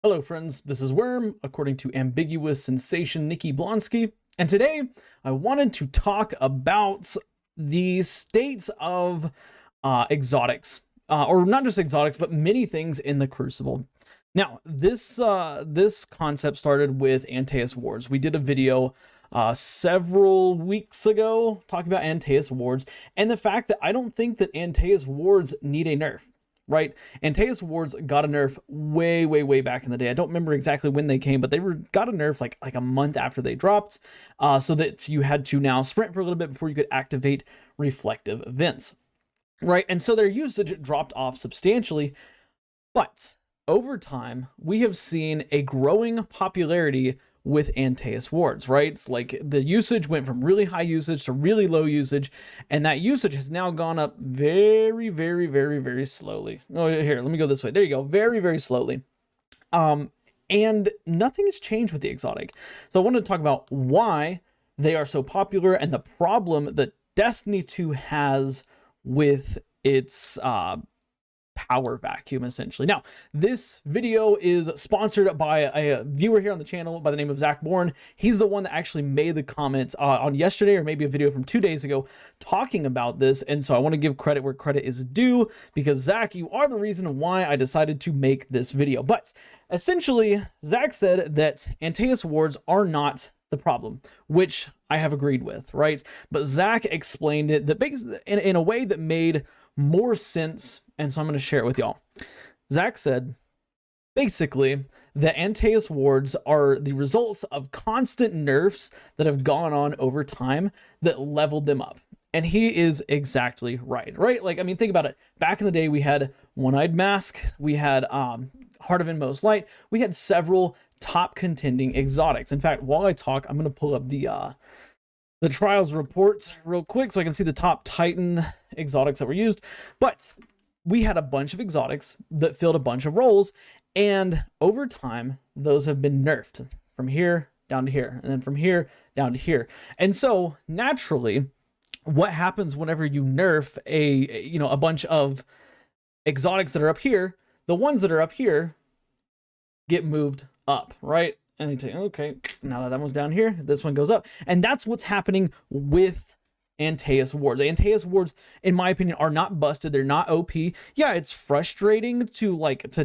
Hello friends, this is Worm, according to ambiguous sensation Nikki Blonsky, and today I wanted to talk about the states of exotics, or not just exotics, but many things in the Crucible. Now, this concept started with Antaeus Wards. We did a video several weeks ago talking about Antaeus Wards, and the fact that I don't think that Antaeus Wards need a nerf. Right, Antaeus Wards got a nerf way back in the day. I don't remember exactly when they came, but they got a nerf like a month after they dropped, so that you had to now sprint for a little bit before you could activate reflective events. Right, and so their usage dropped off substantially, but over time we have seen a growing popularity with Antaeus Wards, right? It's like the usage went from really high usage to really low usage, and that usage has now gone up very slowly. Oh, here, let me go this way. There you go. Very slowly. And nothing has changed with the exotic. So I wanted to talk about why they are so popular and the problem that Destiny 2 has with its power vacuum, essentially. Now, this video is sponsored by a viewer here on the channel by the name of Zach Bourne. He's the one that actually made the comments on yesterday, or maybe a video from 2 days ago, talking about this. And so I want to give credit where credit is due, because Zach, you are the reason why I decided to make this video. But essentially, Zach said that Antaeus Wards are not the problem, which I have agreed with, right? But Zach explained it in a way that made more sense, and so I'm going to share it with y'all. Zach said basically that Antaeus Wards are the results of constant nerfs that have gone on over time that leveled them up. And he is exactly right? Like, I mean, think about it. Back in the day, we had One-Eyed Mask, we had Heart of Inmost Light, we had several top contending exotics. In fact, while I talk, I'm going to pull up the trials report real quick so I can see the top Titan exotics that were used. But we had a bunch of exotics that filled a bunch of roles, and over time those have been nerfed from here down to here, and then from here down to here. And so naturally, what happens whenever you nerf a bunch of exotics that are up here, the ones that are up here get moved up, right? And you say, okay, now that one's down here, this one goes up. And that's what's happening with Antaeus Wards. Antaeus Wards, in my opinion, are not busted. They're not OP. Yeah, it's frustrating to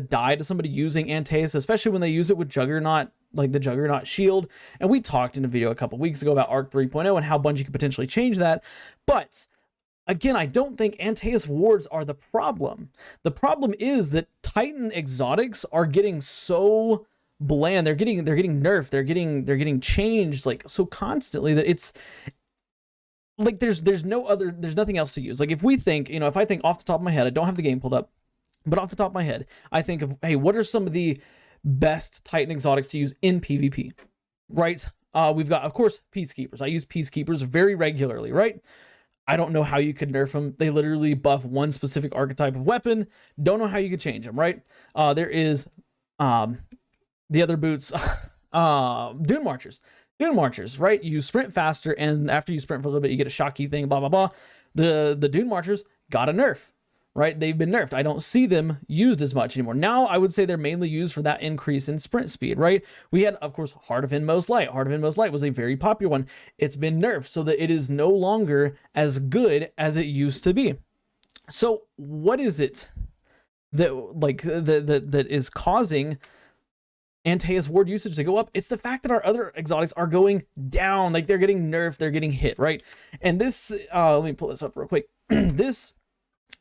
die to somebody using Antaeus, especially when they use it with Juggernaut, like the Juggernaut shield. And we talked in a video a couple weeks ago about Arc 3.0 and how Bungie could potentially change that. But again, I don't think Antaeus Wards are the problem. The problem is that Titan exotics are getting so bland, they're getting nerfed, they're getting changed like so constantly that it's like there's nothing else to use. Like if we think, if I think off the top of my head, I don't have the game pulled up, but off the top of my head, I think of, hey, what are some of the best Titan exotics to use in PvP, right? We've got, of course, Peacekeepers. I use Peacekeepers very regularly, right? I don't know how you could nerf them. They literally buff one specific archetype of weapon. Don't know how you could change them, right? There is the other boots, Dune Marchers, right? You sprint faster, and after you sprint for a little bit, you get a shocky thing, blah, blah, blah. The Dune Marchers got a nerf, right? They've been nerfed. I don't see them used as much anymore. Now, I would say they're mainly used for that increase in sprint speed, right? We had, of course, Heart of Inmost Light. Heart of Inmost Light was a very popular one. It's been nerfed so that it is no longer as good as it used to be. So what is it that is causing Antaeus Ward usage to go up? It's the fact that our other exotics are going down. Like they're getting nerfed, they're getting hit, right? And this, let me pull this up real quick. This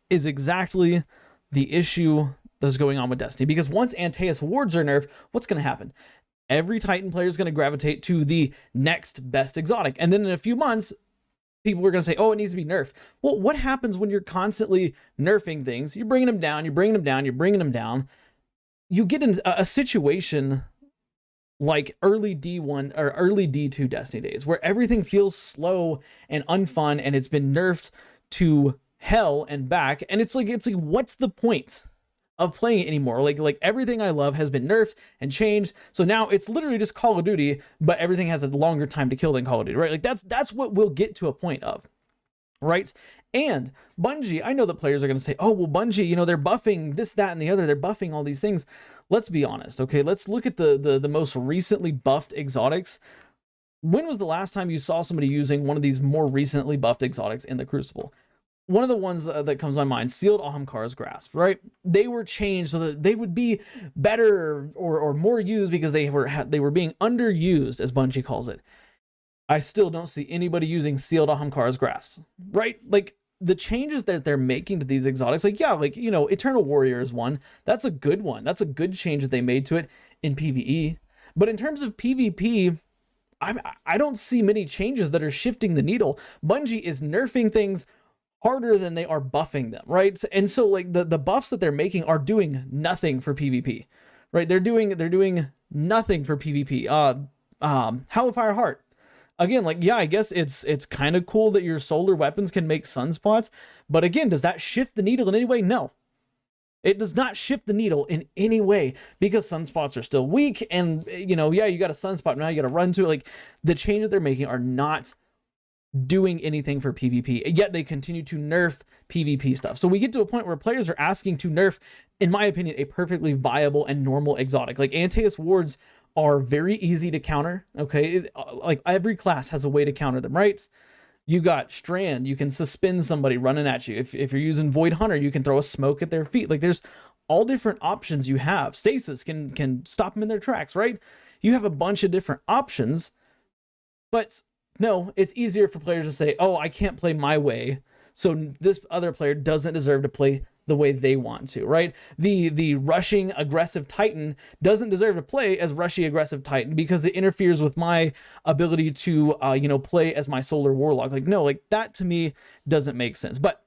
is exactly the issue that's going on with Destiny, because once Antaeus Wards are nerfed, what's going to happen? Every Titan player is going to gravitate to the next best exotic, and then in a few months, people are going to say, oh, it needs to be nerfed. Well, what happens when you're constantly nerfing things? You're bringing them down, you're bringing them down, you're bringing them down. You get in a situation like early D1 or early D2 Destiny days, where everything feels slow and unfun, and it's been nerfed to hell and back. And it's like, what's the point of playing it anymore? Like everything I love has been nerfed and changed. So now it's literally just Call of Duty, but everything has a longer time to kill than Call of Duty, right? Like that's what we'll get to a point of. right? And Bungie, I know that players are going to say, oh, well, Bungie, you know, they're buffing this, that, and the other. They're buffing all these things. let's be honest, okay? Let's look at the most recently buffed exotics. When was the last time you saw somebody using one of these more recently buffed exotics in the Crucible? One of the ones that comes to my mind, Sealed Ahamkar's Grasp, right? They were changed so that they would be better or more used because they were being underused, as Bungie calls it. I still don't see anybody using Sealed Ahamkar's Grasp, right? Like, the changes that they're making to these exotics, like, yeah, like, you know, Eternal Warrior is one. That's a good one. That's a good change that they made to it in PvE. But in terms of PvP, I don't see many changes that are shifting the needle. Bungie is nerfing things harder than they are buffing them, right? And so, like, the buffs that they're making are doing nothing for PvP, right? They're doing nothing for PvP. Hellfire Heart. Again, like, yeah, I guess it's kind of cool that your solar weapons can make sunspots, but again, does that shift the needle in any way? No. It does not shift the needle in any way because sunspots are still weak, and, you know, yeah, you got a sunspot, now you got to run to it. Like, the changes they're making are not doing anything for PvP, yet they continue to nerf PvP stuff. So we get to a point where players are asking to nerf, in my opinion, a perfectly viable and normal exotic. Like, Antaeus wards are very easy to counter, okay? Like, every class has a way to counter them, right? You got Strand, you can suspend somebody running at you. If you're using Void Hunter, you can throw a smoke at their feet. Like, there's all different options you have. Stasis can stop them in their tracks, right? You have a bunch of different options, but no, it's easier for players to say, oh, I can't play my way, so this other player doesn't deserve to play the way they want to, right? The rushing aggressive Titan doesn't deserve to play as rushy aggressive Titan because it interferes with my ability to you know, play as my solar warlock. Like, no, like, that to me doesn't make sense. But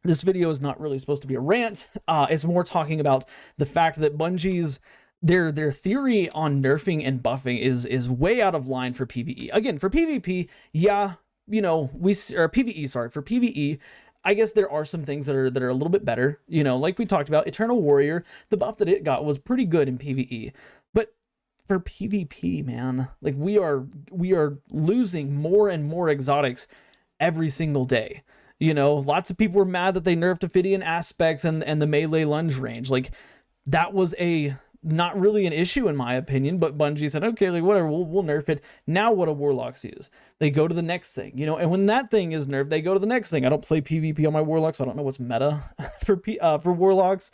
this video is not really supposed to be a rant. It's more talking about the fact that Bungie's their theory on nerfing and buffing is way out of line for PvE. Again, for PvP, yeah, you know, PvE, sorry, for PvE, I guess there are some things that are a little bit better. You know, like we talked about, Eternal Warrior, the buff that it got was pretty good in PvE. But for PvP, man, like, we are losing more and more exotics every single day. You know, lots of people were mad that they nerfed Ophidian Aspects and the melee lunge range. Like, that was not really an issue in my opinion, but Bungie said, okay, like, whatever, we'll nerf it. Now what do warlocks use? They go to the next thing, you know, and when that thing is nerfed, they go to the next thing. I don't play PvP on my warlocks, so I don't know what's meta for warlocks.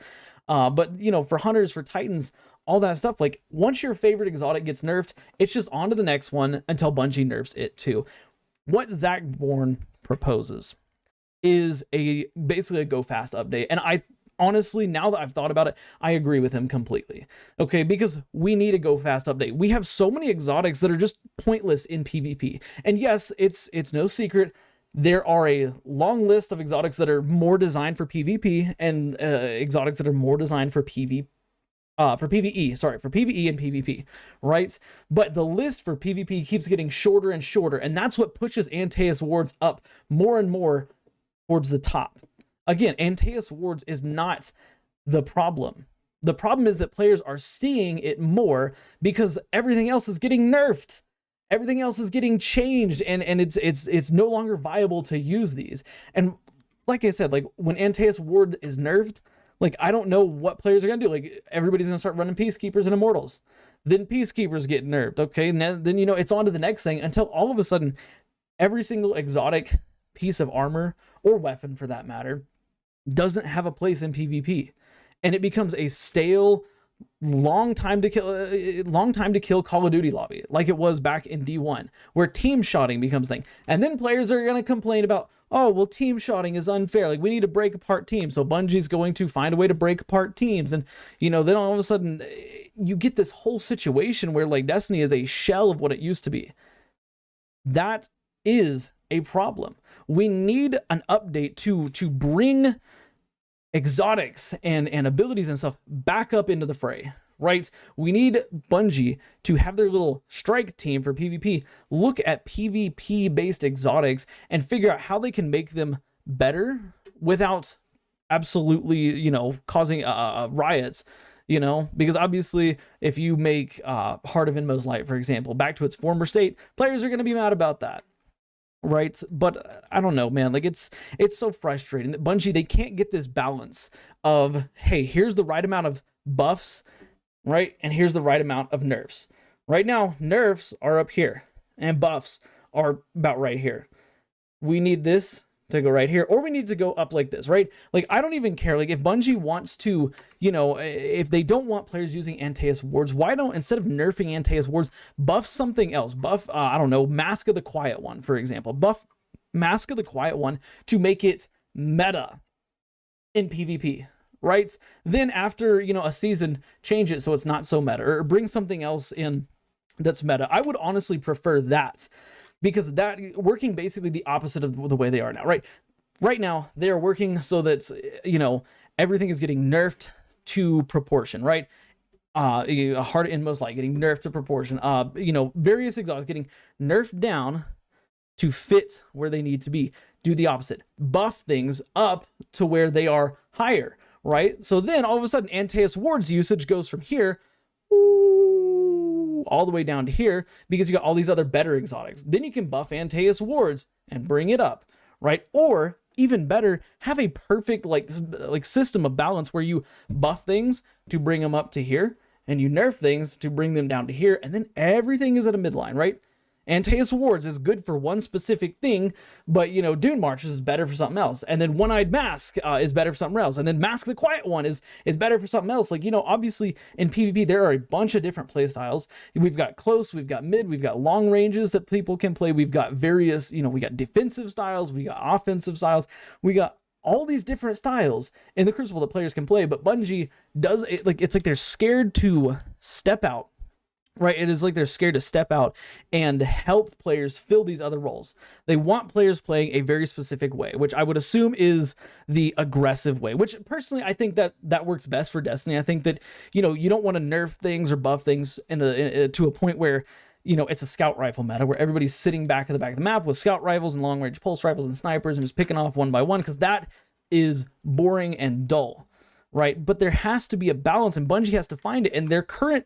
But, you know, for hunters, for titans, all that stuff, like, once your favorite exotic gets nerfed, it's just on to the next one until Bungie nerfs it too. What Zach Bourne proposes is basically a go fast update, and honestly, now that I've thought about it, I agree with him completely. Okay, because we need a go fast update. We have so many exotics that are just pointless in PvP. And yes, it's no secret, there are a long list of exotics that are more designed for PvP and exotics that are more designed for PvE and PvP, right? But the list for PvP keeps getting shorter and shorter, and that's what pushes Antaeus wards up more and more towards the top. Again, Antaeus wards is not the problem. The problem is that players are seeing it more because everything else is getting nerfed. Everything else is getting changed, and it's no longer viable to use these. And like I said, like, when Antaeus ward is nerfed, like, I don't know what players are gonna do. Like, everybody's gonna start running Peacekeepers and Immortals. Then Peacekeepers get nerfed, okay? And then you know, it's on to the next thing until all of a sudden, every single exotic piece of armor, or weapon for that matter, doesn't have a place in PvP, and it becomes a stale, long time to kill Call of Duty lobby, like it was back in D1, where team shotting becomes thing. And then players are going to complain about, oh, well, team shotting is unfair, like, we need to break apart teams, so Bungie's going to find a way to break apart teams. And, you know, then all of a sudden you get this whole situation where, like, Destiny is a shell of what it used to be. That is a problem. We need an update to bring exotics and abilities and stuff back up into the fray, right? We need Bungie to have their little strike team for PvP look at PvP based exotics and figure out how they can make them better without absolutely, you know, causing riots. You know, because obviously if you make Heart of Inmost Light, for example, back to its former state, players are going to be mad about that. Right? But I don't know, man, like, it's so frustrating that Bungie, they can't get this balance of, hey, here's the right amount of buffs right? And here's the right amount of nerfs. Right now, nerfs are up here and buffs are about right here. We need this to go right here, or we need to go up like this, right? Like, I don't even care. Like, if Bungie wants to, you know, if they don't want players using Antaeus wards, why don't, instead of nerfing Antaeus wards, buff something else? Buff, I don't know, Mask of the Quiet One, for example. Buff Mask of the Quiet One to make it meta in PvP, right? Then after, you know, a season, change it so it's not so meta, or bring something else in that's meta. I would honestly prefer that, because that working basically the opposite of the way they are now, right? Right now, they are working so that, you know, everything is getting nerfed to proportion, right? Hard Inmost Light getting nerfed to proportion. You know, various exotics getting nerfed down to fit where they need to be. Do the opposite. Buff things up to where they are higher, right? So then all of a sudden, Antaeus wards usage goes from here all the way down to here, because you got all these other better exotics. Then you can buff Antaeus wards and bring it up, right? Or even better, have a perfect like system of balance where you buff things to bring them up to here, and you nerf things to bring them down to here, and then everything is at a midline, right? Antaeus wards is good for one specific thing, but, you know, Dune Marches is better for something else. And then One-Eyed Mask is better for something else. And then Mask the Quiet One is better for something else. Like, you know, obviously in PvP, there are a bunch of different play styles. We've got close, we've got mid, we've got long ranges that people can play. We've got various, you know, we got defensive styles, we got offensive styles, we got all these different styles in the Crucible that players can play. But Bungie does it, like, it's like they're scared to step out. Right, it is like they're scared to step out and help players fill these other roles. They want players playing a very specific way, which I would assume is the aggressive way, which personally I think that works best for Destiny. I think that, you know, you don't want to nerf things or buff things to a point where, you know, it's a scout rifle meta where everybody's sitting back at the back of the map with scout rifles and long range pulse rifles and snipers and just picking off one by one, because that is boring and dull, right? But there has to be a balance, and Bungie has to find it. And their current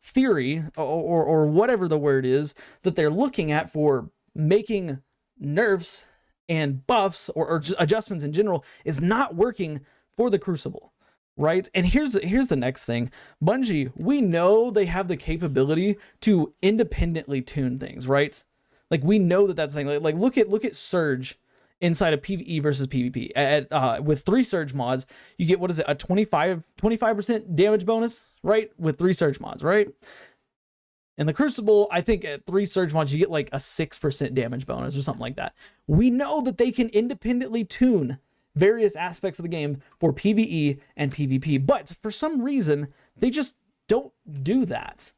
theory, or whatever the word is, that they're looking at for making nerfs and buffs or just adjustments in general is not working for the Crucible, right? And here's the next thing. Bungie, we know they have the capability to independently tune things, right? Like, we know that's the thing. Like look at Surge inside of PvE versus PvP. With 3 Surge mods, you get, what is it, a 25% damage bonus, right? With 3 Surge mods, right? In the Crucible, I think at 3 Surge mods, you get like a 6% damage bonus or something like that. We know that they can independently tune various aspects of the game for PvE and PvP, but for some reason, they just don't do that.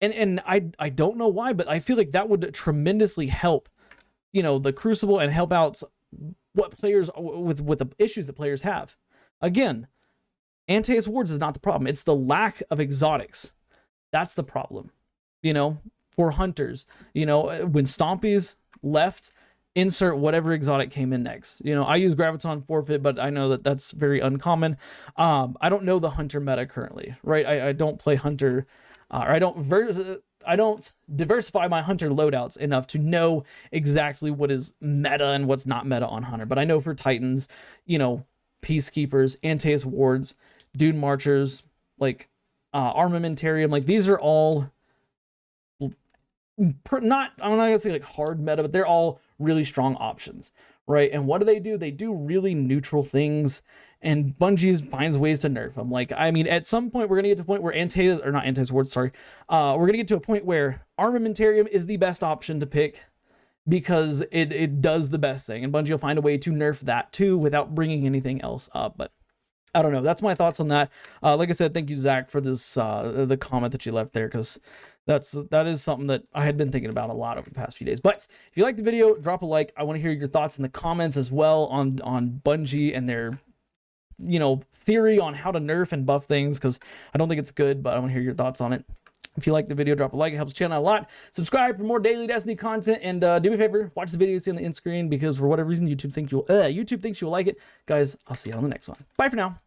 And I don't know why, but I feel like that would tremendously help, you know, the Crucible and help out what players with the issues that players have. Again, Antaeus wards is not the problem. It's the lack of exotics. That's the problem. You know, for hunters, you know, when Stompies left, insert whatever exotic came in next. You know, I use Graviton Forfeit, but I know that that's very uncommon. I don't know the hunter meta currently, right? I don't play hunter, or I don't diversify my hunter loadouts enough to know exactly what is meta and what's not meta on hunter. But I know for Titans, you know, Peacekeepers, Antaeus wards, Dune Marchers, like Armamentarium, like these are all I'm not gonna say like hard meta, but they're all really strong options, right? And what do? They do really neutral things, and Bungie finds ways to nerf them. Like, I mean, at some point we're gonna get to a point where Antaeus wards, sorry, we're gonna get to a point where Armamentarium is the best option to pick because it does the best thing, and Bungie will find a way to nerf that too without bringing anything else up. But I don't know. That's my thoughts on that. Like I said, thank you, Zach, for this the comment that you left there, because that is something that I had been thinking about a lot over the past few days. But if you like the video, drop a like. I want to hear your thoughts in the comments as well on Bungie and their, you know, theory on how to nerf and buff things, because I don't think it's good, but I want to hear your thoughts on it. If you like the video, drop a like. It helps the channel out a lot. Subscribe for more daily Destiny content, and do me a favor, watch the video you see on the end screen, because for whatever reason YouTube thinks you will like it. Guys, I'll see you on the next one. Bye for now.